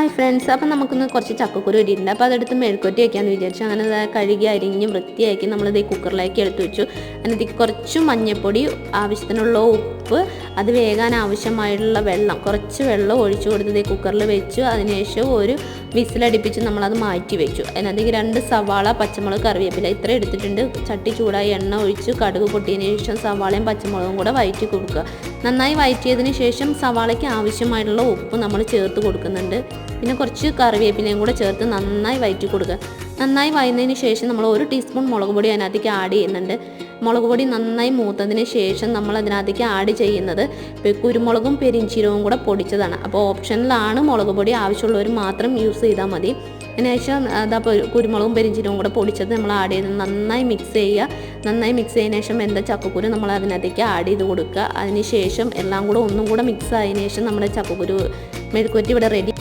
Hi friends, അപ്പം നമുക്കൊന്ന് കുറച്ച് ചക്കക്കുരു ഇട്ടിട്ടുണ്ട്. അപ്പോൾ അതെടുത്ത് മെഴുക്കുവരട്ടി വയ്ക്കാമെന്ന് വിചാരിച്ചു. അങ്ങനെ കഴുകി അരിഞ്ഞ് വൃത്തിയാക്കി നമ്മളിത് കുക്കറിലേക്ക് എടുത്ത് വെച്ചു. അതിനകത്തേക്ക് കുറച്ച് മഞ്ഞൾപ്പൊടി, ആവശ്യത്തിനുള്ള ഉപ്പ്, അത് വേകാൻ ആവശ്യമായിട്ടുള്ള വെള്ളം, കുറച്ച് വെള്ളം ഒഴിച്ചു കൊടുത്തത് കുക്കറിൽ വെച്ചു. അതിനുശേഷം ഒരു വിസിലടിപ്പിച്ച് നമ്മളത് മാറ്റി വെച്ചു. അതിനകത്തേക്ക് 2 സവാള, പച്ചമുളക്, കറിവേപ്പില ഇത്ര എടുത്തിട്ടുണ്ട്. ചട്ടി ചൂടായി എണ്ണ ഒഴിച്ച് കടുക് പൊട്ടിയതിന് ശേഷം സവാളയും പച്ചമുളകും കൂടെ വഴറ്റി കൊടുക്കുക. നന്നായി വഴറ്റിയതിന് ശേഷം സവാളയ്ക്ക് ആവശ്യമായിട്ടുള്ള ഉപ്പ് നമ്മൾ ചേർത്ത് കൊടുക്കുന്നുണ്ട്. പിന്നെ കുറച്ച് കറിവേപ്പിലയും കൂടെ ചേർത്ത് നന്നായി വഴറ്റി കൊടുക്കുക. നന്നായി വഴന്നതിന് ശേഷം നമ്മൾ 1 ടീസ്പൂൺ മുളക് പൊടി അതിനകത്തേക്ക് ആഡ് ചെയ്യുന്നുണ്ട്. മുളക് പൊടി നന്നായി മൂത്തതിന് ശേഷം നമ്മൾ അതിനകത്തേക്ക് ആഡ് ചെയ്യുന്നത് കുരുമുളകും പെരിഞ്ചീരകവും കൂടെ പൊടിച്ചതാണ്. അപ്പോൾ ഓപ്ഷനിലാണ് മുളക് പൊടി, ആവശ്യമുള്ളവർ മാത്രം യൂസ് ചെയ്താൽ മതി. അതിനുശേഷം അതപ്പോൾ കുരുമുളകും പെരിഞ്ചീരകവും കൂടെ പൊടിച്ചത് നമ്മൾ ആഡ് ചെയ്ത് നന്നായി മിക്സ് ചെയ്യുക. നന്നായി മിക്സ് ചെയ്തതിന് ശേഷം ചക്കക്കുരു നമ്മൾ അതിനകത്തേക്ക് ആഡ് ചെയ്ത് കൊടുക്കുക. അതിന് ശേഷം എല്ലാം കൂടെ ഒന്നും കൂടെ മിക്സ് ആയതിനു ശേഷം നമ്മുടെ ചക്കക്കുരു മെഴുക്കുവരട്ടി ഇവിടെ റെഡി.